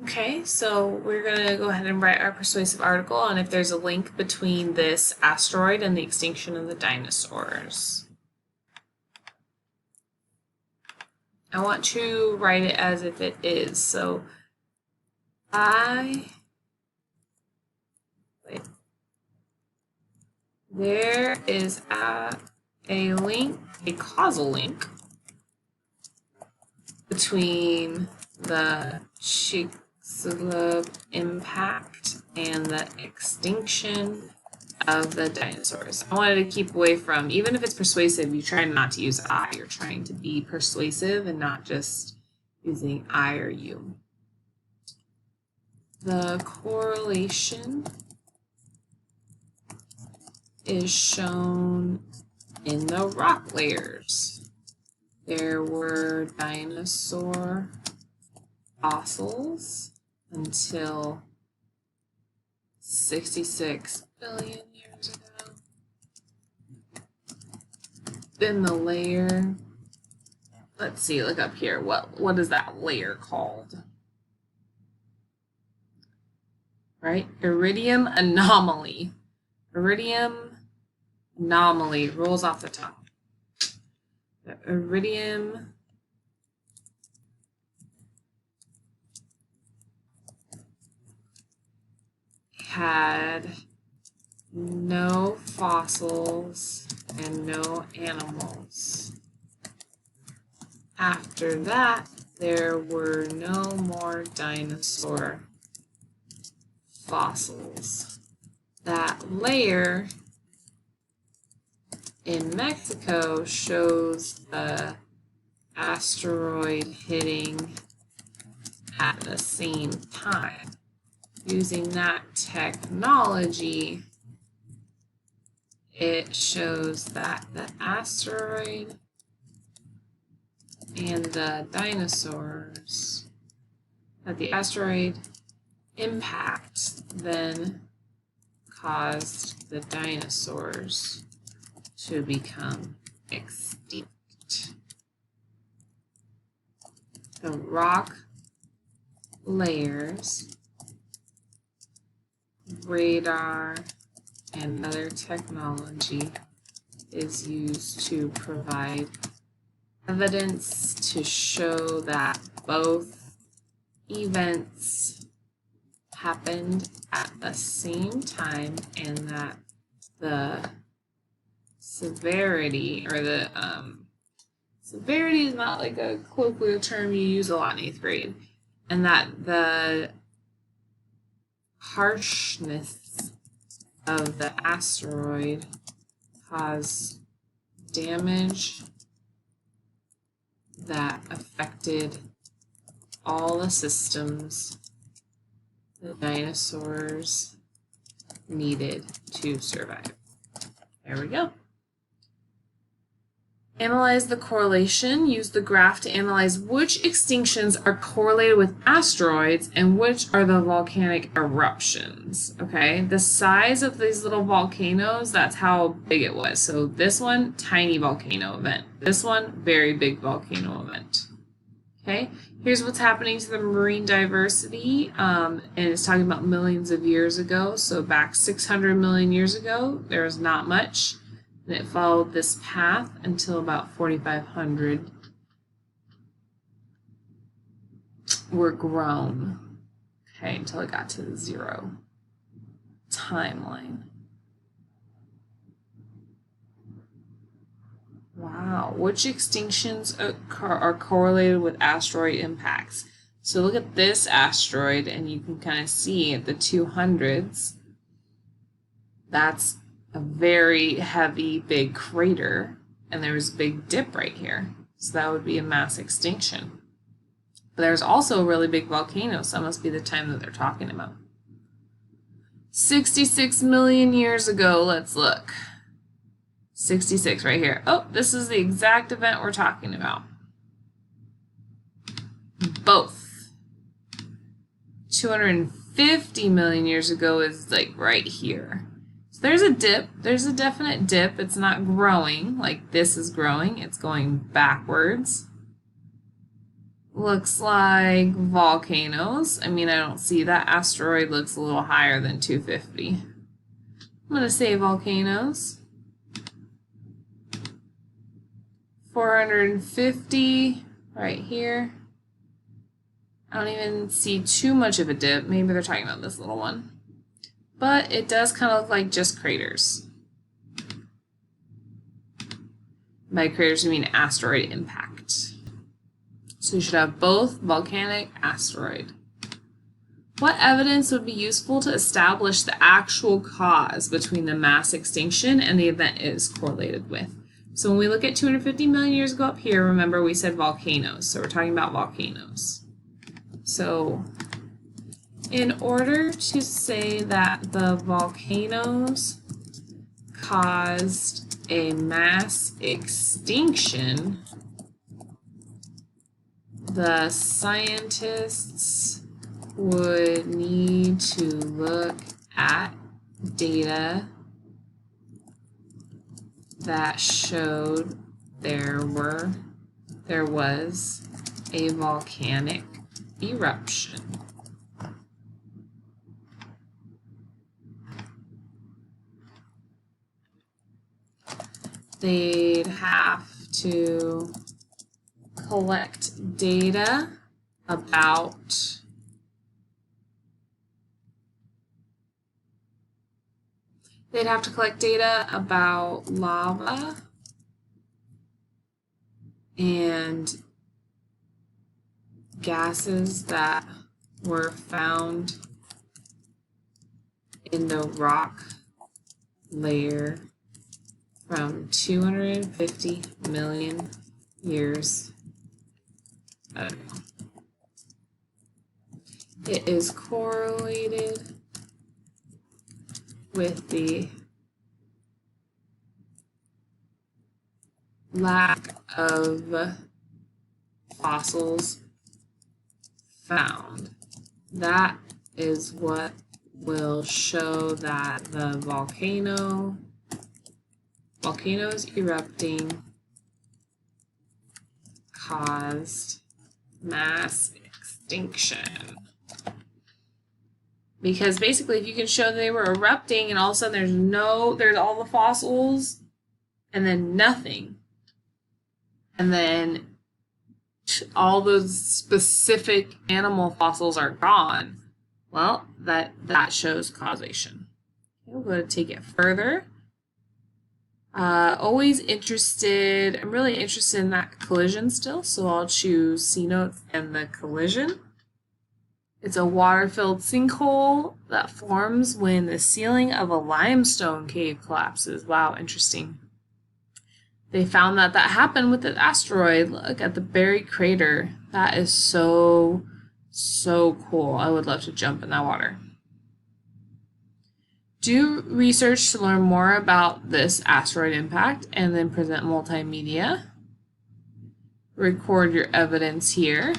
Okay, so we're going to go ahead and write our persuasive article on if there's a link between this asteroid and the extinction of the dinosaurs. I want to write it as if it is. So there is a link, a causal link between the Chicxulub impact and the extinction of the dinosaurs. I wanted to keep away from, even if it's persuasive, you try not to use I. You're trying to be persuasive and not just using I or you. The correlation is shown in the rock layers. There were dinosaur fossils until 66 billion years ago. Then the layer, let's see, look up here. What is that layer called? Right? Iridium anomaly. Iridium anomaly rolls off the tongue. The iridium had no fossils and no animals. After that, there were no more dinosaur fossils. That layer in Mexico shows the asteroid hitting at the same time. Using that technology, it shows that the asteroid and the dinosaurs, that the asteroid impact then caused the dinosaurs to become extinct. The rock layers, radar, and other technology is used to provide evidence to show that both events happened at the same time and that the severity, or the severity is not like a colloquial term you use a lot in 8th grade, and that the harshness of the asteroid caused damage that affected all the systems the dinosaurs needed to survive. There we go. Analyze the correlation. Use the graph to analyze which extinctions are correlated with asteroids and which are the volcanic eruptions. Okay, the size of these little volcanoes, that's how big it was. So this one, tiny volcano event. This one, very big volcano event. Okay, here's what's happening to the marine diversity, and it's talking about millions of years ago. So back 600 million years ago, there was not much. And it followed this path until about 4,500 were grown. Okay, until it got to the zero timeline. Wow, which extinctions are correlated with asteroid impacts? So look at this asteroid and you can kind of see at the 200s, that's a very heavy, big crater, and there was a big dip right here. So that would be a mass extinction. But there's also a really big volcano, so that must be the time that they're talking about. 66 million years ago, let's look. 66 right here. Oh, this is the exact event we're talking about. Both. 250 million years ago is like right here. So there's a dip. There's a definite dip. It's not growing like this is growing. It's going backwards looks like volcanoes. I mean, I don't see that. Asteroid looks a little higher than 250. I'm going to say volcanoes. 450 right here. I don't even see too much of a dip. Maybe they're talking about this little one. But it does kind of look like just craters. By craters, I mean asteroid impact. So you should have both volcanic asteroid. What evidence would be useful to establish the actual cause between the mass extinction and the event it is correlated with? So when we look at 250 million years ago up here, remember we said volcanoes. So we're talking about volcanoes. So in order to say that the volcanoes caused a mass extinction, the scientists would need to look at data that showed there was a volcanic eruption. They'd have to collect data about lava and gases that were found in the rock layer from 250 million years ago. It is correlated with the lack of fossils found. That is what will show that the volcanoes erupting caused mass extinction. Because basically if you can show they were erupting and all of a sudden there's all the fossils and then nothing, and then all those specific animal fossils are gone, well, that shows causation. Okay, we're going to take it further. I'm really interested in that collision still, so I'll choose C notes and the collision. It's a water-filled sinkhole that forms when the ceiling of a limestone cave collapses. Wow, interesting. They found that happened with the asteroid. Look at the buried crater. That is so cool. I would love to jump in that water. Do research to learn more about this asteroid impact and then present multimedia. Record your evidence here.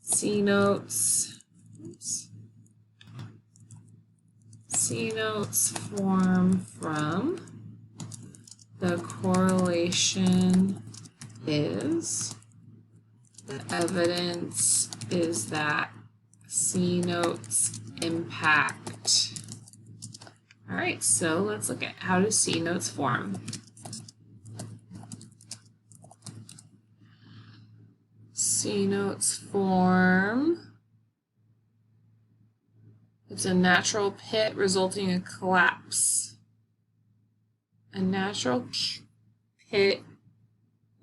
C notes. C notes form from the correlation is, the evidence is that C notes impact. All right, so let's look at how do C notes form. C notes form. It's a natural pit resulting in collapse. A natural pit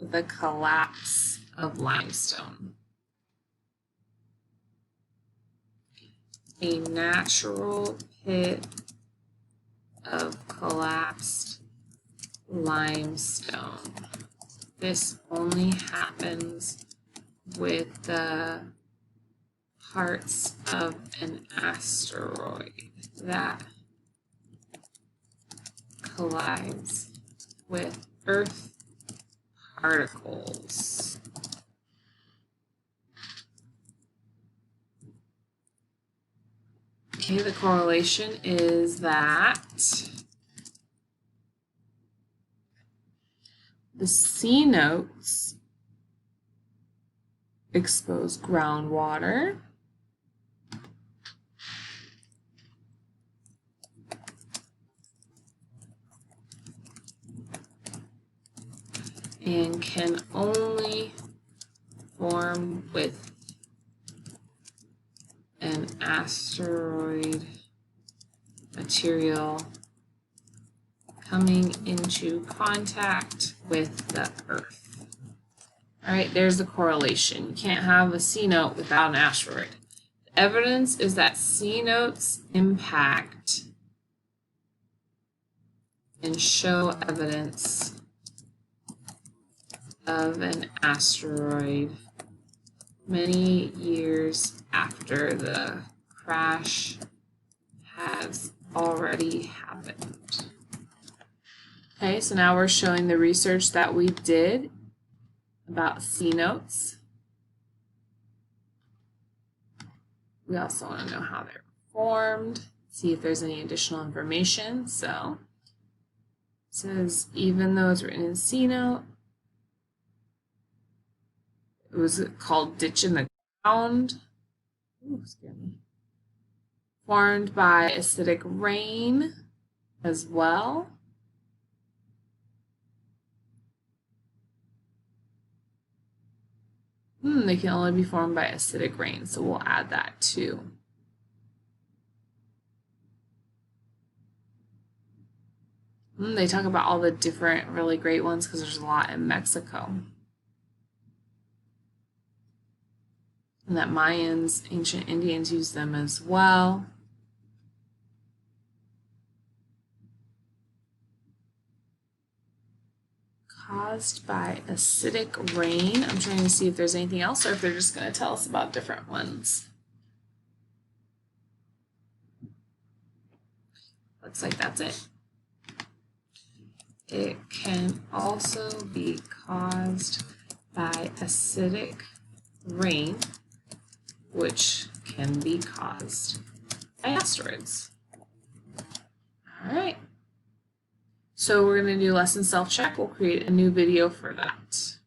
with a collapse of limestone. A natural pit of collapsed limestone. This only happens with the parts of an asteroid that collides with Earth particles. Okay, the correlation is that the C notes exposed groundwater. And can only form with an asteroid material coming into contact with the Earth. All right, there's the correlation. You can't have a C note without an asteroid. The evidence is that C notes impact and show evidence of an asteroid many years after the crash has already happened. Okay, so now we're showing the research that we did about C notes. We also want to know how they're formed, see if there's any additional information. So it says even though it's written in C note, it was called ditch in the ground. Ooh, excuse me. Formed by acidic rain as well. They can only be formed by acidic rain, so we'll add that too. They talk about all the different really great ones because there's a lot in Mexico. And that Mayans, ancient Indians, used them as well. Caused by acidic rain. I'm trying to see if there's anything else or if they're just going to tell us about different ones. Looks like that's it. It can also be caused by acidic rain, which can be caused by asteroids. All right. So we're going to do lesson self-check. We'll create a new video for that.